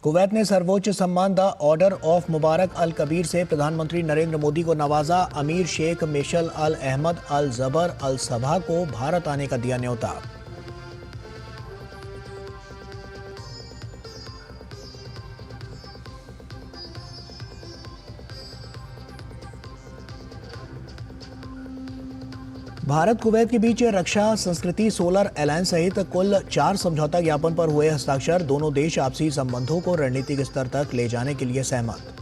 Kuwait ने सर्वोच्च सम्मान द ऑर्डर ऑफ मुबारक अल कबीर से प्रधानमंत्री नरेंद्र मोदी को नवाजा। अमीर शेख मिशल अल अहमद अल जबर अल सबा को भारत आने का दिया न्योता। भारत कुवैत के बीच रक्षा, संस्कृति, सोलर अलायंस सहित कुल 4 समझौता ज्ञापन पर हुए हस्ताक्षर। दोनों देश आपसी संबंधों को रणनीतिक स्तर तक ले जाने के लिए सहमत।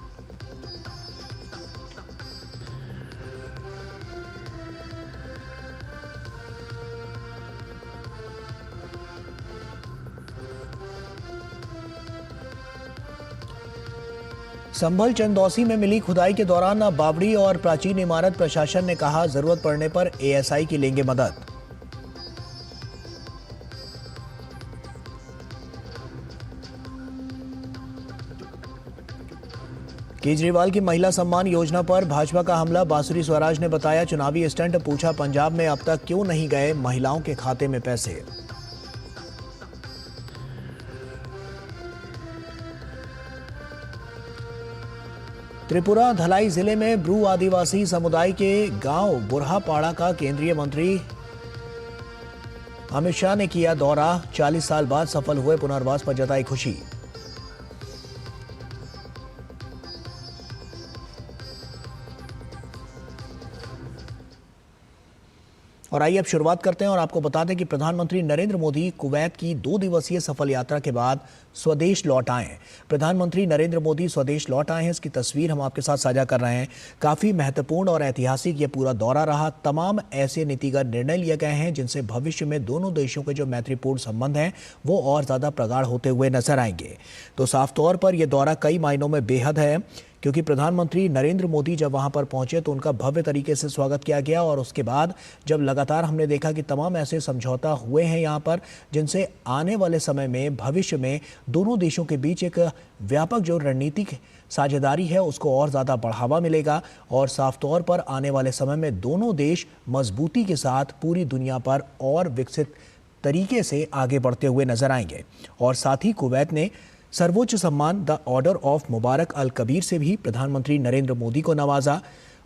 संभल चंदौसी में मिली खुदाई के दौरान बावड़ी और प्राचीन इमारत, प्रशासन ने कहा जरूरत पड़ने पर एएसआई की लेंगे मदद। केजरीवाल की महिला सम्मान योजना पर भाजपा का हमला। बांसुरी स्वराज ने बताया चुनावी स्टंट, पूछा पंजाब में अब तक क्यों नहीं गए महिलाओं के खाते में पैसे। त्रिपुरा धलाई जिले में ब्रू आदिवासी समुदाय के गांव बुरहापाड़ा का केंद्रीय मंत्री अमित शाह ने किया दौरा। 40 साल बाद सफल हुए पुनर्वास पर जताई खुशी। और आइए अब शुरुआत करते हैं और आपको बता दें कि प्रधानमंत्री नरेंद्र मोदी कुवैत की 2 दिवसीय सफल यात्रा के बाद स्वदेश लौट आए हैं। प्रधानमंत्री नरेंद्र मोदी स्वदेश लौट आए हैं, इसकी तस्वीर हम आपके साथ साझा कर रहे हैं। काफी महत्वपूर्ण और ऐतिहासिक ये पूरा दौरा रहा। तमाम ऐसे नीतिगत निर्णय लिए गए हैं जिनसे भविष्य में दोनों देशों के जो मैत्रीपूर्ण संबंध हैं वो और ज्यादा प्रगाढ़ होते हुए नजर आएंगे। तो साफ तौर पर यह दौरा कई मायनों में बेहद है, क्योंकि प्रधानमंत्री नरेंद्र मोदी जब वहां पर पहुंचे तो उनका भव्य तरीके से स्वागत किया गया। और उसके बाद जब लगातार हमने देखा कि तमाम ऐसे समझौता हुए हैं यहां पर जिनसे आने वाले समय में भविष्य में दोनों देशों के बीच एक व्यापक जो रणनीतिक साझेदारी है उसको और ज़्यादा बढ़ावा मिलेगा। और साफ तौर पर आने वाले समय में दोनों देश मजबूती के साथ पूरी दुनिया पर और विकसित तरीके से आगे बढ़ते हुए नजर आएंगे। और साथ ही कुवैत ने सर्वोच्च सम्मान द ऑर्डर ऑफ मुबारक अल कबीर से भी प्रधानमंत्री नरेंद्र मोदी को नवाजा।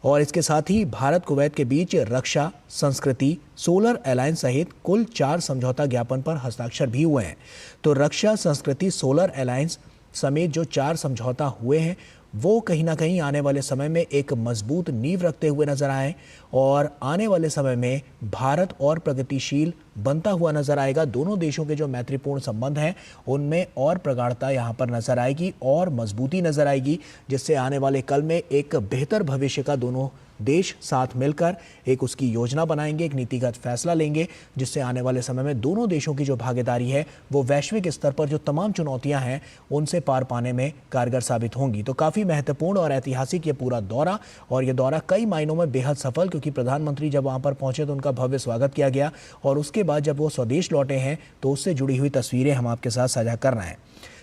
और इसके साथ ही भारत कुवैत के बीच रक्षा, संस्कृति, सोलर अलायंस सहित कुल 4 समझौता ज्ञापन पर हस्ताक्षर भी हुए हैं। तो रक्षा, संस्कृति, सोलर अलायंस समेत जो 4 समझौता हुए हैं वो कहीं ना कहीं आने वाले समय में एक मजबूत नींव रखते हुए नजर आए और आने वाले समय में भारत और प्रगतिशील बनता हुआ नजर आएगा। दोनों देशों के जो मैत्रीपूर्ण संबंध हैं उनमें और प्रगाढ़ता यहाँ पर नजर आएगी और मजबूती नजर आएगी, जिससे आने वाले कल में एक बेहतर भविष्य का दोनों देश साथ मिलकर एक उसकी योजना बनाएंगे, एक नीतिगत फैसला लेंगे, जिससे आने वाले समय में दोनों देशों की जो भागीदारी है वो वैश्विक स्तर पर जो तमाम चुनौतियां हैं उनसे पार पाने में कारगर साबित होंगी। तो काफ़ी महत्वपूर्ण और ऐतिहासिक ये पूरा दौरा, और ये दौरा कई मायनों में बेहद सफल, क्योंकि प्रधानमंत्री जब वहाँ पर पहुँचे तो उनका भव्य स्वागत किया गया और उसके बाद जब वो स्वदेश लौटे हैं तो उससे जुड़ी हुई तस्वीरें हम आपके साथ साझा कर रहे हैं।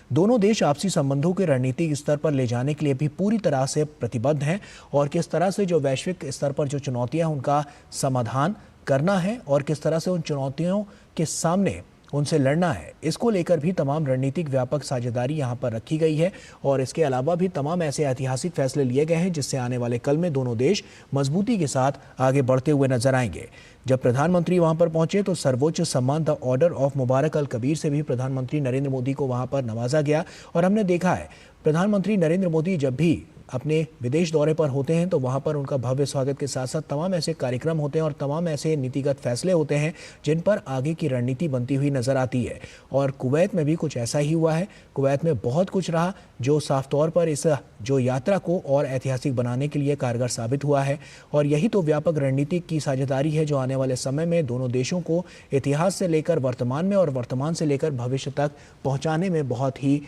दोनों देश आपसी संबंधों के रणनीतिक स्तर पर ले जाने के लिए भी पूरी तरह से प्रतिबद्ध हैं और किस तरह से जो वैश्विक स्तर पर जो चुनौतियां हैं उनका समाधान करना है और किस तरह से उन चुनौतियों के सामने उनसे लड़ना है, इसको लेकर भी तमाम रणनीतिक व्यापक साझेदारी यहाँ पर रखी गई है। और इसके अलावा भी तमाम ऐसे ऐतिहासिक फैसले लिए गए हैं जिससे आने वाले कल में दोनों देश मजबूती के साथ आगे बढ़ते हुए नजर आएंगे। जब प्रधानमंत्री वहां पर पहुंचे तो सर्वोच्च सम्मान द ऑर्डर ऑफ मुबारक अल कबीर से भी प्रधानमंत्री नरेंद्र मोदी को वहां पर नवाजा गया। और हमने देखा है प्रधानमंत्री नरेंद्र मोदी जब भी अपने विदेश दौरे पर होते हैं तो वहां पर उनका भव्य स्वागत के साथ साथ तमाम ऐसे कार्यक्रम होते हैं और तमाम ऐसे नीतिगत फैसले होते हैं जिन पर आगे की रणनीति बनती हुई नजर आती है। और कुवैत में भी कुछ ऐसा ही हुआ है। कुवैत में बहुत कुछ रहा जो साफ तौर पर इस जो यात्रा को और ऐतिहासिक बनाने के लिए कारगर साबित हुआ है। और यही तो व्यापक रणनीति की साझेदारी है जो आने वाले समय में दोनों देशों को इतिहास से लेकर वर्तमान में और वर्तमान से लेकर भविष्य तक पहुंचाने में बहुत ही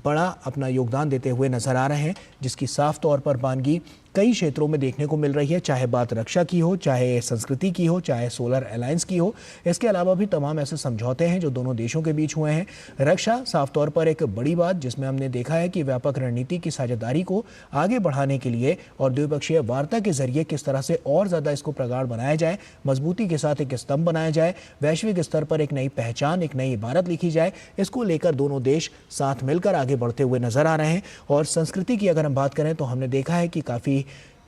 बड़ा अपना योगदान देते हुए नजर आ रहे हैं, जिसकी साफ तौर पर बानगी कई क्षेत्रों में देखने को मिल रही है, चाहे बात रक्षा की हो, चाहे संस्कृति की हो, चाहे सोलर अलायंस की हो। इसके अलावा भी तमाम ऐसे समझौते हैं जो दोनों देशों के बीच हुए हैं। रक्षा साफ तौर पर एक बड़ी बात, जिसमें हमने देखा है कि व्यापक रणनीति की साझेदारी को आगे बढ़ाने के लिए और द्विपक्षीय वार्ता के जरिए किस तरह से और ज्यादा इसको प्रगाढ़ बनाया जाए, मजबूती के साथ एक स्तंभ बनाया जाए, वैश्विक स्तर पर एक नई पहचान, एक नई इबारत लिखी जाए, इसको लेकर दोनों देश साथ मिलकर आगे बढ़ते हुए नजर आ रहे हैं। और संस्कृति की अगर हम बात करें तो हमने देखा है कि काफी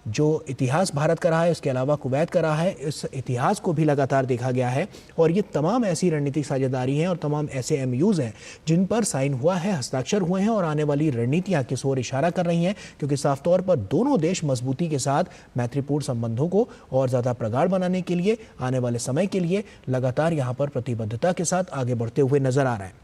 जो इतिहास भारत का रहा है, इसके अलावा कुवैत का रहा है, इस इतिहास को भी लगातार देखा गया है। और ये तमाम ऐसी रणनीतिक साझेदारी हैं और तमाम ऐसे एमयूज हैं जिन पर साइन हुआ है, हस्ताक्षर हुए हैं और आने वाली रणनीतियां किस ओर इशारा कर रही हैं, क्योंकि साफ तौर पर दोनों देश मजबूती के साथ मैत्रीपूर्ण संबंधों को और ज़्यादा प्रगाढ़ बनाने के लिए आने वाले समय के लिए लगातार यहाँ पर प्रतिबद्धता के साथ आगे बढ़ते हुए नजर आ रहे हैं।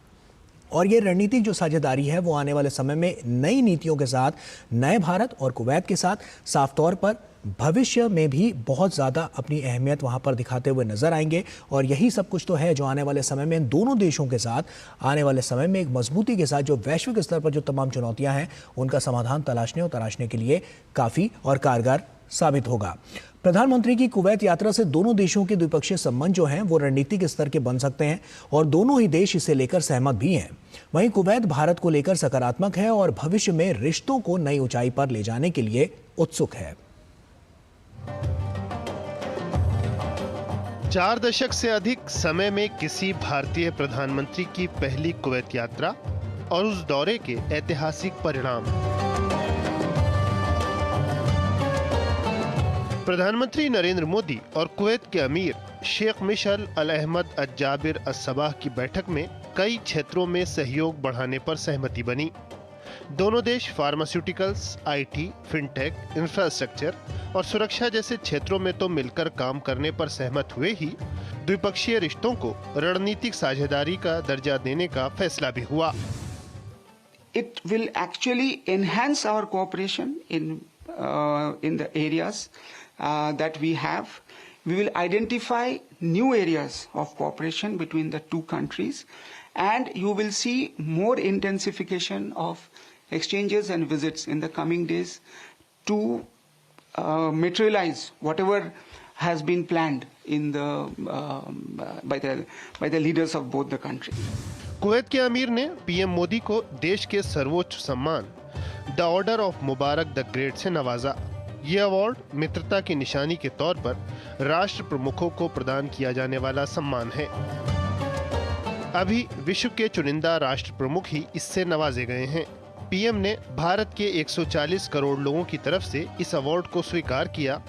और ये रणनीतिक जो साझेदारी है वो आने वाले समय में नई नीतियों के साथ, नए भारत और कुवैत के साथ साफ तौर पर भविष्य में भी बहुत ज़्यादा अपनी अहमियत वहाँ पर दिखाते हुए नजर आएंगे। और यही सब कुछ तो है जो आने वाले समय में इन दोनों देशों के साथ आने वाले समय में एक मजबूती के साथ जो वैश्विक स्तर पर जो तमाम चुनौतियाँ हैं उनका समाधान तलाशने के लिए काफ़ी और कारगर साबित होगा। प्रधानमंत्री की कुवैत यात्रा से दोनों देशों के द्विपक्षीय संबंध जो हैं वो रणनीतिक स्तर के बन सकते हैं और दोनों ही देश इसे लेकर सहमत भी हैं। वहीं कुवैत भारत को लेकर सकारात्मक है और भविष्य में रिश्तों को नई ऊंचाई पर ले जाने के लिए उत्सुक है। 4 दशक से अधिक समय में किसी भारतीय प्रधानमंत्री की पहली कुवैत यात्रा और उस दौरे के ऐतिहासिक परिणाम। प्रधानमंत्री नरेंद्र मोदी और कुवैत के अमीर शेख मिशल अल अहमद अल जाबिर अल सबाह की बैठक में कई क्षेत्रों में सहयोग बढ़ाने पर सहमति बनी। दोनों देश फार्मास्यूटिकल्स, आईटी, फिनटेक, इंफ्रास्ट्रक्चर और सुरक्षा जैसे क्षेत्रों में तो मिलकर काम करने पर सहमत हुए ही द्विपक्षीय रिश्तों को रणनीतिक साझेदारी का दर्जा देने का फैसला भी हुआ। It will actually enhance our cooperation in the areas that we have. We will identify new areas of cooperation between the two countries, and you will see more intensification of exchanges and visits in the coming days to materialize whatever has been planned in by the leaders of both the countries. Kuwait के अमीर ने PM Modi को देश के सर्वोच्च सम्मान the order of Mubarak the great से नवाजा। ये अवार्ड मित्रता की निशानी के तौर पर राष्ट्र प्रमुखों को प्रदान किया जाने वाला सम्मान है। अभी विश्व के चुनिंदा राष्ट्र प्रमुख ही इससे नवाजे गए हैं। पीएम ने भारत के 140 करोड़ लोगों की तरफ से इस अवार्ड को स्वीकार किया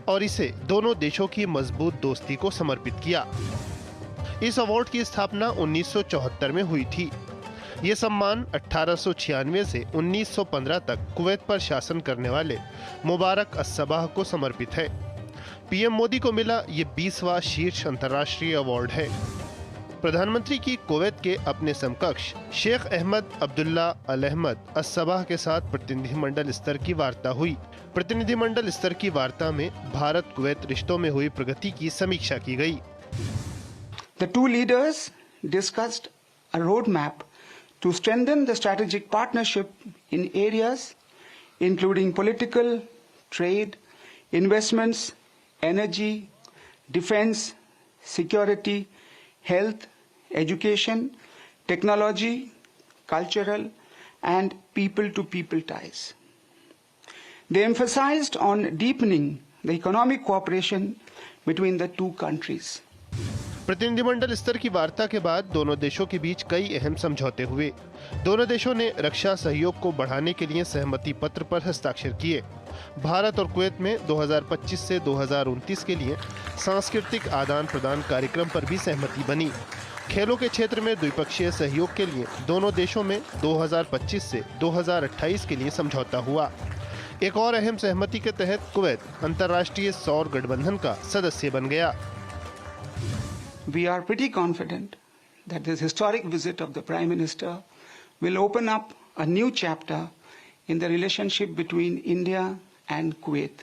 और इसे दोनों देशों की मजबूत दोस्ती को समर्पित किया। इस अवार्ड की स्थापना 1974 में हुई थी। ये सम्मान 1896 से 1915 तक कुवैत पर शासन करने वाले मुबारक अस-सबाह को समर्पित है। पीएम मोदी को मिला ये 20वां शीर्ष अंतर्राष्ट्रीय अवार्ड है। प्रधानमंत्री की कुवैत के अपने समकक्ष शेख अहमद अब्दुल्ला अल अहमद अस-सबाह के साथ प्रतिनिधिमंडल स्तर की वार्ता हुई। प्रतिनिधिमंडल स्तर की वार्ता में भारत कुवैत रिश्तों में हुई प्रगति की समीक्षा की गई। The two leaders discussed a roadmap to strengthen the strategic partnership in areas including political, trade, investments, energy, defense, security, health, education, technology, cultural, and people-to-people ties. They emphasized on deepening the economic cooperation between the two countries. प्रतिनिधिमंडल स्तर की वार्ता के बाद दोनों देशों के बीच कई अहम समझौते हुए। दोनों देशों ने रक्षा सहयोग को बढ़ाने के लिए सहमति पत्र पर हस्ताक्षर किए। भारत और कुवैत में 2025 से 2029 के लिए सांस्कृतिक आदान प्रदान कार्यक्रम पर भी सहमति बनी। खेलों के क्षेत्र में द्विपक्षीय सहयोग के लिए दोनों देशों में 2025 से 2028 के लिए समझौता हुआ। एक और अहम सहमति के तहत कुवैत अंतर्राष्ट्रीय सौर गठबंधन का सदस्य बन गया। We are pretty confident that this historic visit of the Prime Minister will open up a new chapter in the relationship between India and Kuwait.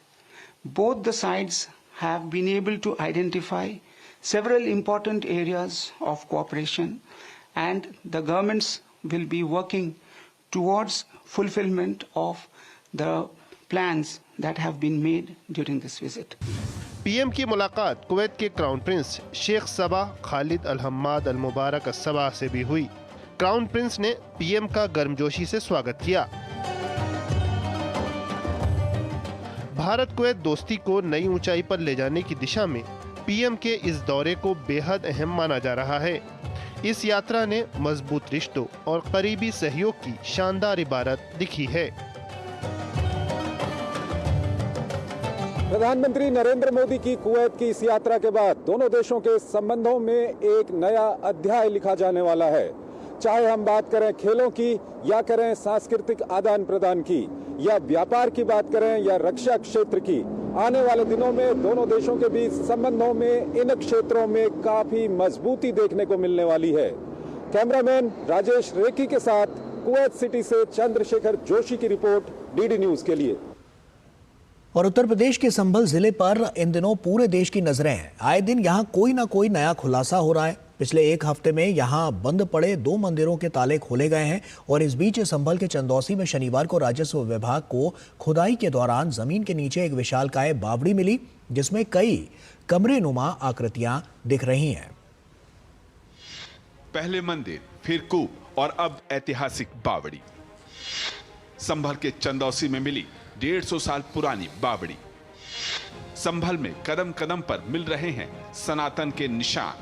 Both the sides have been able to identify several important areas of cooperation, and the governments will be working towards fulfillment of the plans that have been made during this visit. PM की मुलाकात Kuwait के crown prince Sheikh सबा खालिद अल हम्माद अल मुबारक सबा से भी हुई। Crown Prince ने PM का गर्मजोशी से स्वागत किया। भारत कुवैत दोस्ती को नई ऊंचाई पर ले जाने की दिशा में पीएम के इस दौरे को बेहद अहम माना जा रहा है। इस यात्रा ने मजबूत रिश्तों और करीबी सहयोग की शानदार इबारत दिखी है। प्रधानमंत्री नरेंद्र मोदी की कुवैत की इस यात्रा के बाद दोनों देशों के संबंधों में एक नया अध्याय लिखा जाने वाला है। चाहे हम बात करें खेलों की या करें सांस्कृतिक आदान प्रदान की या व्यापार की बात करें या रक्षा क्षेत्र की, आने वाले दिनों में दोनों देशों के बीच संबंधों में इन क्षेत्रों में काफी मजबूती देखने को मिलने वाली है। कैमरामैन राजेश रेखी के साथ कुवैत सिटी से चंद्रशेखर जोशी की रिपोर्ट डीडी न्यूज के लिए। और उत्तर प्रदेश के संभल जिले पर इन दिनों पूरे देश की नजरें हैं। आए दिन यहां कोई ना कोई नया खुलासा हो रहा है। पिछले एक हफ्ते में यहां बंद पड़े 2 मंदिरों के ताले खोले गए हैं और इस बीच संभल के चंदौसी में शनिवार को राजस्व विभाग को खुदाई के दौरान जमीन के नीचे एक विशालकाय बावड़ी मिली, जिसमें कई कमरेनुमा आकृतियां दिख रही हैं। पहले मंदिर, फिर कूप और अब ऐतिहासिक बावड़ी। संभल के चंदौसी में मिली 150 साल पुरानी बावड़ी। संभल में कदम कदम पर मिल रहे हैं सनातन के निशान।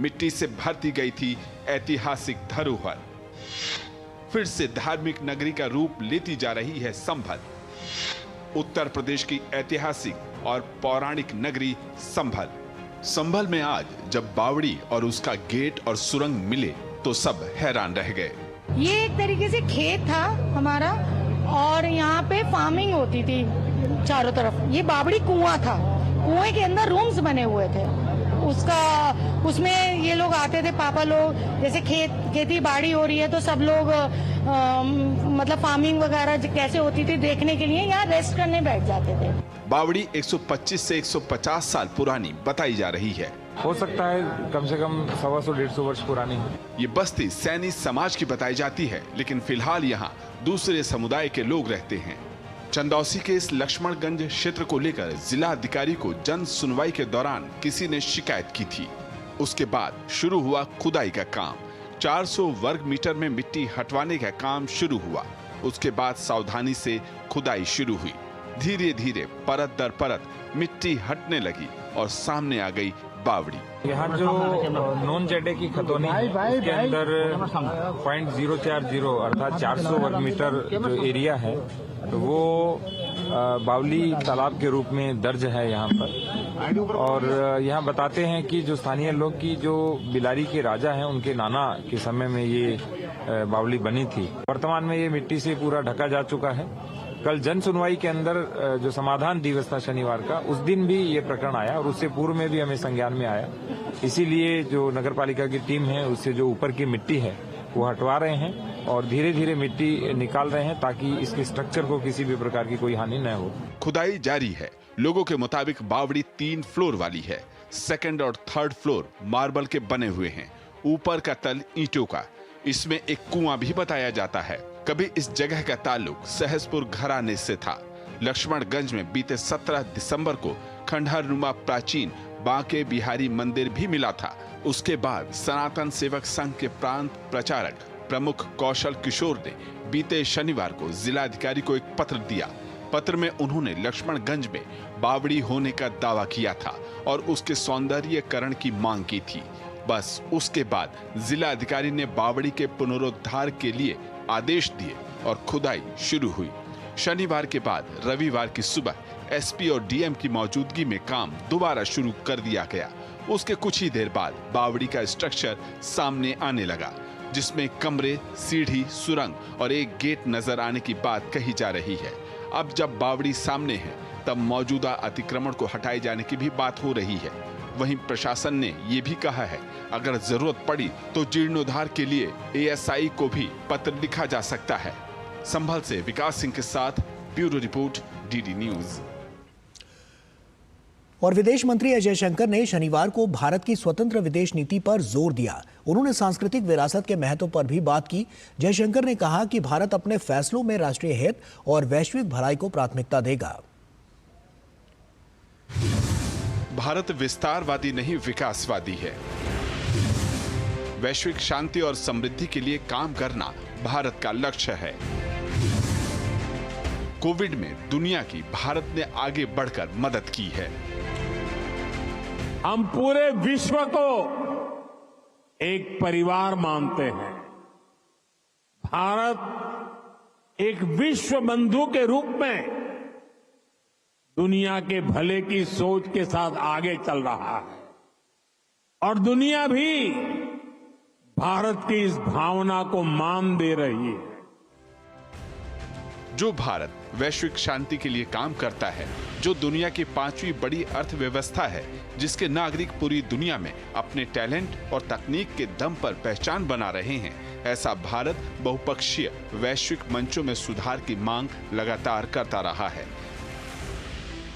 मिट्टी से भरती गई थी ऐतिहासिक धरोहर। फिर से धार्मिक नगरी का रूप लेती जा रही है संभल। उत्तर प्रदेश की ऐतिहासिक और पौराणिक नगरी संभल। संभल में आज जब बावड़ी और उसका गेट और सुरंग मिले तो सब हैरान रह गए। ये एक तरीके से खेत था हमारा और यहाँ पे फार्मिंग होती थी चारों तरफ। ये बावड़ी कुआं था, कुएं के अंदर रूम्स बने हुए थे। उसमें ये लोग आते थे, पापा लोग, जैसे खेती बाड़ी हो रही है तो सब लोग मतलब फार्मिंग वगैरह कैसे होती थी देखने के लिए यहाँ रेस्ट करने बैठ जाते थे। बावड़ी 125 से 150 साल पुरानी बताई जा रही है। हो सकता है कम से कम 125-150 वर्ष पुरानी। ये बस्ती सैनी समाज की बताई जाती है, लेकिन फिलहाल यहाँ दूसरे समुदाय के लोग रहते हैं। चंदौसी के इस लक्ष्मणगंज क्षेत्र को लेकर जिला अधिकारी को जन सुनवाई के दौरान किसी ने शिकायत की थी। उसके बाद शुरू हुआ खुदाई का काम। 400 वर्ग मीटर में मिट्टी हटवाने का काम शुरू हुआ। उसके बाद सावधानी से खुदाई शुरू हुई। धीरे धीरे परत दर परत मिट्टी हटने लगी और सामने आ गई बावड़ी। यहाँ जो नॉन जेडे की खतौनी है, उसके अंदर 0.040 अर्थात 400 वर्ग मीटर जो एरिया है वो बावली तालाब के रूप में दर्ज है यहाँ पर। और यहाँ बताते हैं कि जो स्थानीय लोग की जो बिलारी के राजा हैं उनके नाना के समय में ये बावली बनी थी। वर्तमान में ये मिट्टी से पूरा ढका जा चुका है। कल जन सुनवाई के अंदर जो समाधान दिवस था शनिवार का, उस दिन भी ये प्रकरण आया और उससे पूर्व में भी हमें संज्ञान में आया। इसीलिए जो नगर पालिका की टीम है उससे जो ऊपर की मिट्टी है वो हटवा रहे हैं और धीरे धीरे मिट्टी निकाल रहे हैं ताकि इसके स्ट्रक्चर को किसी भी प्रकार की कोई हानि न हो। खुदाई जारी है। लोगों के मुताबिक बावड़ी 3 फ्लोर वाली है। 2nd और 3rd फ्लोर मार्बल के बने हुए हैं। ऊपर का तल ईंटों का। इसमें एक कुआं भी बताया जाता है। कभी इस जगह का ताल्लुक सहसपुर घराने से था। लक्ष्मणगंज में बीते 17 दिसंबर को खंडहरनुमा प्राचीन बांके बिहारी मंदिर भी मिला था। उसके बाद सनातन सेवक संघ के प्रांत प्रचारक प्रमुख कौशल किशोर ने बीते शनिवार को जिलाधिकारी को एक पत्र दिया। पत्र में उन्होंने लक्ष्मणगंज में बावड़ी होने का दावा किया था और उसके सौंदर्यीकरण की मांग की थी। बस उसके बाद जिला अधिकारी ने बावड़ी के पुनरुद्धार के लिए आदेश दिए और खुदाई शुरू हुई। शनिवार के बाद रविवार की सुबह एसपी और डीएम की मौजूदगी में काम दोबारा शुरू कर दिया गया। उसके कुछ ही देर बाद बावड़ी का स्ट्रक्चर सामने आने लगा, जिसमें कमरे, सीढ़ी, सुरंग और एक गेट नजर आने की बात कही जा रही है। अब जब बावड़ी सामने है तब मौजूदा अतिक्रमण को हटाए जाने की भी बात हो रही है। वहीं प्रशासन ने ये भी कहा है अगर जरूरत पड़ी तो जीर्णोद्धार के लिए एएसआई को भी पत्र लिखा जा सकता है। संभल से विकास सिंह के साथ ब्यूरो रिपोर्ट, डीडी न्यूज। और विदेश मंत्री एस जयशंकर ने शनिवार को भारत की स्वतंत्र विदेश नीति पर जोर दिया। उन्होंने सांस्कृतिक विरासत के महत्व पर भी बात की। जयशंकर ने कहा कि भारत अपने फैसलों में राष्ट्रीय हित और वैश्विक भलाई को प्राथमिकता देगा। भारत विस्तारवादी नहीं, विकासवादी है। वैश्विक शांति और समृद्धि के लिए काम करना भारत का लक्ष्य है। कोविड में दुनिया की भारत ने आगे बढ़कर मदद की है। हम पूरे विश्व को एक परिवार मानते हैं। भारत एक विश्व बंधु के रूप में दुनिया के भले की सोच के साथ आगे चल रहा है और दुनिया भी भारत की इस भावना को मान दे रही है। जो भारत वैश्विक शांति के लिए काम करता है, जो दुनिया की 5वीं बड़ी अर्थव्यवस्था है, जिसके नागरिक पूरी दुनिया में अपने टैलेंट और तकनीक के दम पर पहचान बना रहे हैं, ऐसा भारत बहुपक्षीय वैश्विक मंचों में सुधार की मांग लगातार करता रहा है।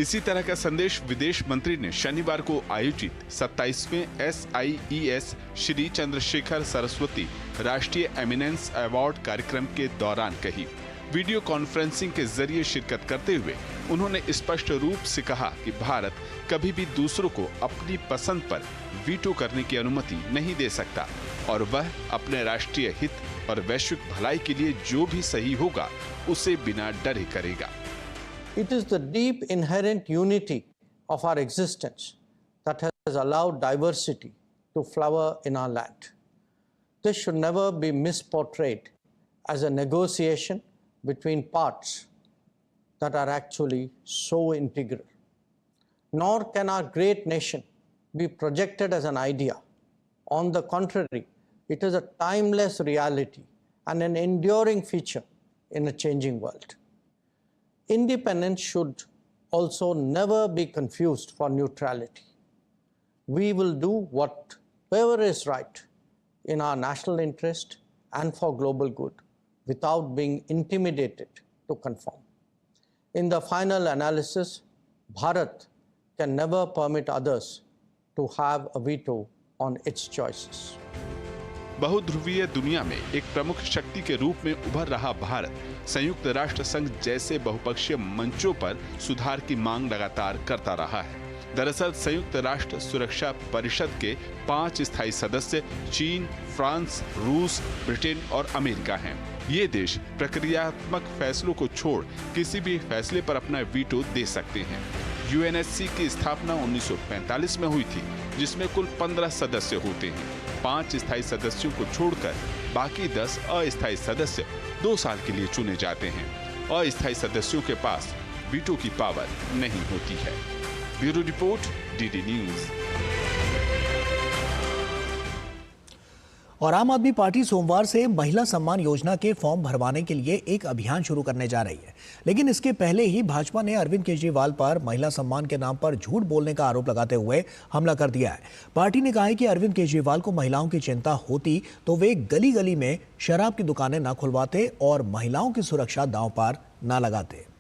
इसी तरह का संदेश विदेश मंत्री ने शनिवार को आयोजित 27वें SIES श्री चंद्रशेखर सरस्वती राष्ट्रीय एमिनेंस अवार्ड कार्यक्रम के दौरान कही। वीडियो कॉन्फ्रेंसिंग के जरिए शिरकत करते हुए उन्होंने स्पष्ट रूप से कहा कि भारत कभी भी दूसरों को अपनी पसंद पर वीटो करने की अनुमति नहीं दे सकता और वह अपने राष्ट्रीय हित और वैश्विक भलाई के लिए जो भी सही होगा उसे बिना डरे करेगा। It is the deep inherent unity of our existence that has allowed diversity to flower in our land. This should never be misportrayed as a negotiation between parts that are actually so integral. Nor can our great nation be projected as an idea. On the contrary, it is a timeless reality and an enduring feature in a changing world. Independence should also never be confused for neutrality. We will do whatever is right in our national interest and for global good without being intimidated to conform. In the final analysis, Bharat can never permit others to have a veto on its choices. बहुध्रुवीय दुनिया में एक प्रमुख शक्ति के रूप में उभर रहा भारत संयुक्त राष्ट्र संघ जैसे बहुपक्षीय मंचों पर सुधार की मांग लगातार करता रहा है। दरअसल संयुक्त राष्ट्र सुरक्षा परिषद के 5 स्थायी सदस्य चीन, फ्रांस, रूस, ब्रिटेन और अमेरिका हैं। ये देश प्रक्रियात्मक फैसलों को छोड़ किसी भी फैसले पर अपना वीटो दे सकते हैं। UNSC की स्थापना 1945 में हुई थी, जिसमें कुल 15 सदस्य होते हैं। 5 स्थायी सदस्यों को छोड़कर बाकी 10 अस्थायी सदस्य 2 साल के लिए चुने जाते हैं। अस्थायी सदस्यों के पास वीटो की पावर नहीं होती है। Bureau report, DD news. और आम आदमी पार्टी सोमवार से महिला सम्मान योजना के फॉर्म भरवाने के लिए एक अभियान शुरू करने जा रही है। लेकिन इसके पहले ही भाजपा ने अरविंद केजरीवाल पर महिला सम्मान के नाम पर झूठ बोलने का आरोप लगाते हुए हमला कर दिया है। पार्टी ने कहा है कि अरविंद केजरीवाल को महिलाओं की चिंता होती तो वे गली गली में शराब की दुकानें न खुलवाते और महिलाओं की सुरक्षा दांव पर न लगाते।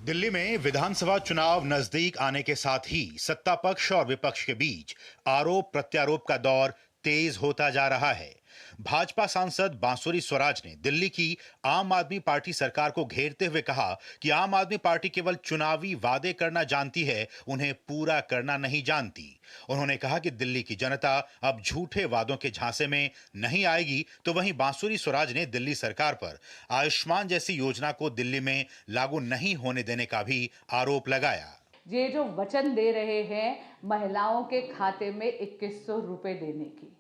दिल्ली में विधानसभा चुनाव नजदीक आने के साथ ही सत्ता पक्ष और विपक्ष के बीच आरोप प्रत्यारोप का दौर तेज होता जा रहा है। भाजपा सांसद बांसुरी स्वराज ने दिल्ली की आम आदमी पार्टी सरकार को घेरते हुए कहा कि आम आदमी पार्टी केवल चुनावी वादे करना जानती है, उन्हें पूरा करना नहीं जानती। उन्होंने कहा कि दिल्ली की जनता अब झूठे वादों के झांसे में नहीं आएगी। तो वहीं बांसुरी स्वराज ने दिल्ली सरकार पर आयुष्मान जैसी योजना को दिल्ली में लागू नहीं होने देने का भी आरोप लगाया। ये जो वचन दे रहे हैं महिलाओं के खाते में 2100 रुपए देने की,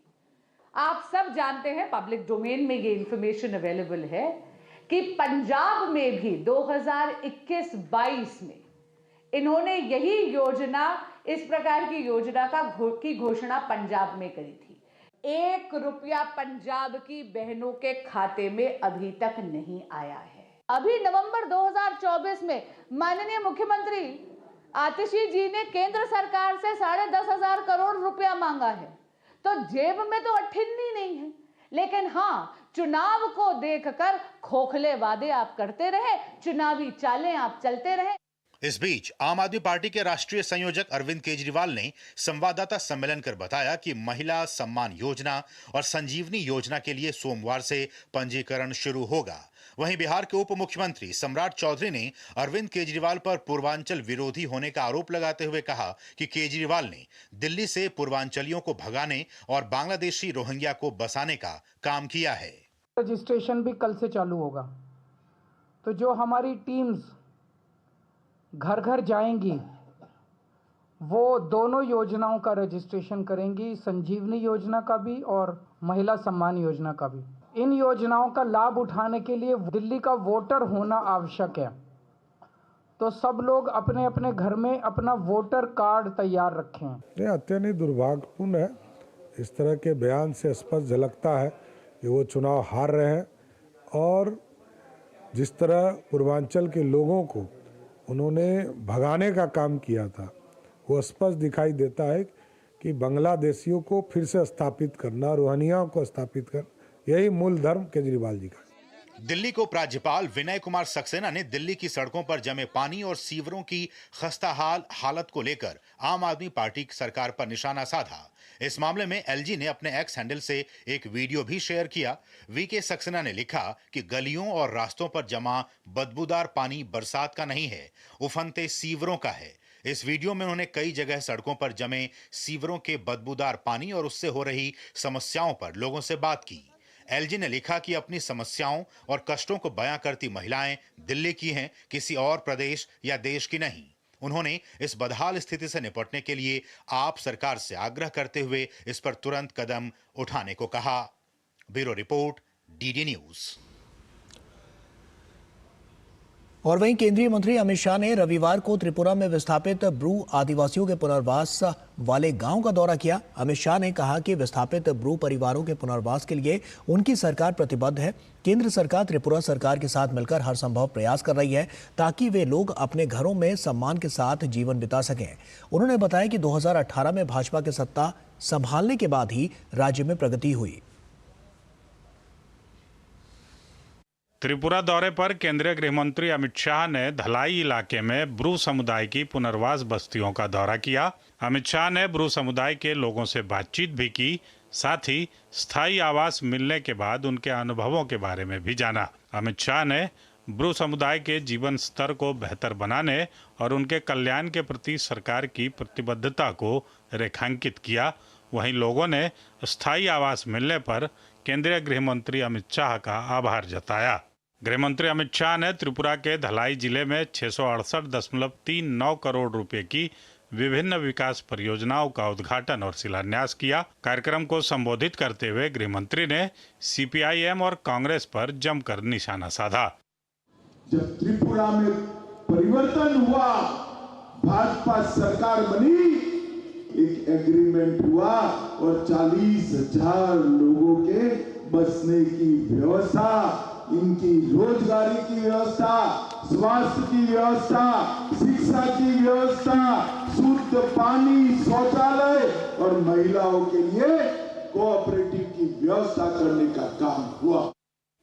आप सब जानते हैं, पब्लिक डोमेन में ये इंफॉर्मेशन अवेलेबल है कि पंजाब में भी 2021-22 में इन्होंने यही योजना, इस प्रकार की योजना की घोषणा पंजाब में करी थी। 1 रुपया पंजाब की बहनों के खाते में अभी तक नहीं आया है। अभी नवंबर 2024 में माननीय मुख्यमंत्री आतिशी जी ने केंद्र सरकार से 10,500 करोड़ रुपया मांगा है, तो जेब में तो अठन्नी नहीं है। लेकिन हाँ, चुनाव को देखकर खोखले वादे आप करते रहे, चुनावी चालें आप चलते रहे। इस बीच आम आदमी पार्टी के राष्ट्रीय संयोजक अरविंद केजरीवाल ने संवाददाता सम्मेलन कर बताया कि महिला सम्मान योजना और संजीवनी योजना के लिए सोमवार से पंजीकरण शुरू होगा। वहीं बिहार के उप मुख्यमंत्री सम्राट चौधरी ने अरविंद केजरीवाल पर पूर्वांचल विरोधी होने का आरोप लगाते हुए कहा कि केजरीवाल ने दिल्ली से पूर्वांचलियों को भगाने और बांग्लादेशी रोहिंग्या को बसाने का काम किया है। रजिस्ट्रेशन भी कल से चालू होगा, तो जो हमारी टीम्स घर घर जाएंगी वो दोनों योजनाओं का रजिस्ट्रेशन करेंगी, संजीवनी योजना का भी और महिला सम्मान योजना का भी। इन योजनाओं का लाभ उठाने के लिए दिल्ली का वोटर होना आवश्यक है, तो सब लोग अपने अपने घर में अपना वोटर कार्ड तैयार रखें। ये अत्यंत दुर्भाग्यपूर्ण है। इस तरह के बयान से स्पष्ट झलकता है कि वो चुनाव हार रहे हैं और जिस तरह पूर्वांचल के लोगों को उन्होंने भगाने का काम किया था वो स्पष्ट दिखाई देता है कि बांग्लादेशियों को फिर से स्थापित करना, रोहिंग्याओं को स्थापित करना, यही मूल धर्म केजरीवाल जी का। दिल्ली को राज्यपाल विनय कुमार सक्सेना ने दिल्ली की सड़कों पर जमे पानी और सीवरों की खस्ताहाल हालत को लेकर आम आदमी पार्टी सरकार पर निशाना साधा। इस मामले में एलजी ने अपने एक्स हैंडल से एक वीडियो भी शेयर किया। वीके सक्सेना ने लिखा कि गलियों और रास्तों पर जमा बदबूदार पानी बरसात का नहीं है, उफनते सीवरों का है। इस वीडियो में उन्होंने कई जगह सड़कों पर जमे सीवरों के बदबूदार पानी और उससे हो रही समस्याओं पर लोगों से बात की। एलजी ने लिखा कि अपनी समस्याओं और कष्टों को बयां करती महिलाएं दिल्ली की हैं, किसी और प्रदेश या देश की नहीं। उन्होंने इस बदहाल स्थिति से निपटने के लिए आप सरकार से आग्रह करते हुए इस पर तुरंत कदम उठाने को कहा। Bureau report, DD news. और वहीं केंद्रीय मंत्री अमित शाह ने रविवार को त्रिपुरा में विस्थापित ब्रू आदिवासियों के पुनर्वास वाले गांव का दौरा किया। अमित शाह ने कहा कि विस्थापित ब्रू परिवारों के पुनर्वास के लिए उनकी सरकार प्रतिबद्ध है। केंद्र सरकार त्रिपुरा सरकार के साथ मिलकर हर संभव प्रयास कर रही है ताकि वे लोग अपने घरों में सम्मान के साथ जीवन बिता सकें। उन्होंने बताया कि 2018 में भाजपा की सत्ता संभालने के बाद ही राज्य में प्रगति हुई। त्रिपुरा दौरे पर केंद्रीय गृह मंत्री अमित शाह ने धलाई इलाके में ब्रू समुदाय की पुनर्वास बस्तियों का दौरा किया। अमित शाह ने ब्रू समुदाय के लोगों से बातचीत भी की, साथ ही स्थायी आवास मिलने के बाद उनके अनुभवों के बारे में भी जाना। अमित शाह ने ब्रू समुदाय के जीवन स्तर को बेहतर बनाने और उनके कल्याण के प्रति सरकार की प्रतिबद्धता को रेखांकित किया। वहीं लोगों ने स्थायी आवास मिलने पर केंद्रीय गृह मंत्री अमित शाह का आभार जताया। गृह मंत्री अमित शाह ने त्रिपुरा के धलाई जिले में 668.39 करोड़ रुपए की विभिन्न विकास परियोजनाओं का उद्घाटन और शिलान्यास किया। कार्यक्रम को संबोधित करते हुए गृह मंत्री ने सीपीआईएम और कांग्रेस पर जमकर निशाना साधा। जब त्रिपुरा में परिवर्तन हुआ, भाजपा सरकार बनी, एक एग्रीमेंट हुआ और 40,000 लोगों के बसने की व्यवस्था, इनकी रोजगारी की व्यवस्था, स्वास्थ्य की व्यवस्था, शिक्षा की व्यवस्था, शुद्ध पानी, शौचालय और महिलाओं के लिए कोऑपरेटिव की व्यवस्था करने का काम हुआ।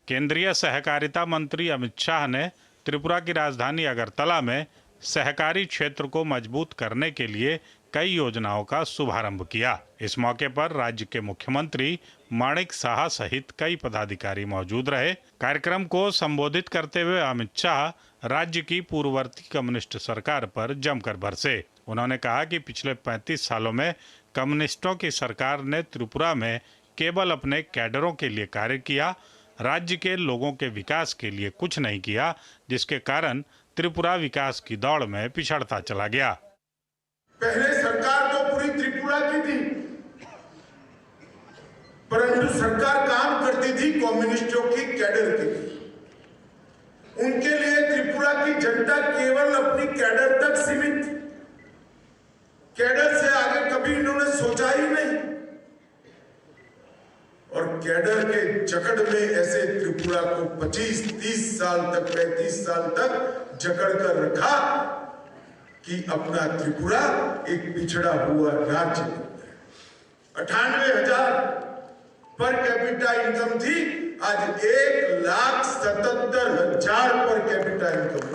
केंद्रीय सहकारिता मंत्री अमित शाह ने त्रिपुरा की राजधानी अगरतला में सहकारी क्षेत्र को मजबूत करने के लिए कई योजनाओं का शुभारंभ किया। इस मौके पर राज्य के मुख्यमंत्री माणिक साहा सहित कई पदाधिकारी मौजूद रहे। कार्यक्रम को संबोधित करते हुए अमित शाह राज्य की पूर्ववर्ती कम्युनिस्ट सरकार पर जमकर बरसे। उन्होंने कहा कि पिछले 35 सालों में कम्युनिस्टों की सरकार ने त्रिपुरा में केवल अपने कैडरों के लिए कार्य किया, राज्य के लोगों के विकास के लिए कुछ नहीं किया, जिसके कारण त्रिपुरा विकास की दौड़ में पिछड़ता चला गया। पहले सरकार तो पूरी त्रिपुरा की थी, परंतु सरकार काम करती थी कम्युनिस्टों की कैडर की। उनके लिए त्रिपुरा की जनता केवल अपनी कैडर तक सीमित, कैडर से आगे कभी इन्होंने सोचा ही नहीं। और कैडर के जकड़ में ऐसे त्रिपुरा को 25-30 साल तक, 35 साल तक जकड़ कर रखा कि अपना त्रिपुरा एक पिछड़ा हुआ राज्य। 98,000 पर कैपिटा इनकम थी, आज 1,77,000 पर कैपिटा इनकम।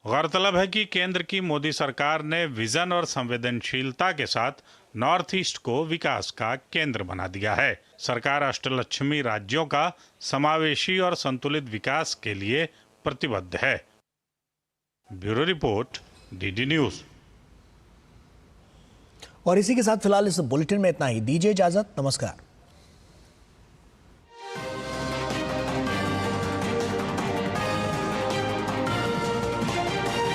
गौरतलब है कि केंद्र की मोदी सरकार ने विजन और संवेदनशीलता के साथ नॉर्थ ईस्ट को विकास का केंद्र बना दिया है। सरकार अष्टलक्ष्मी राज्यों का समावेशी और संतुलित विकास के लिए प्रतिबद्ध है। Bureau report, DD news. और इसी के साथ फिलहाल इस बुलेटिन में इतना ही। दीजिए इजाजत। नमस्कार।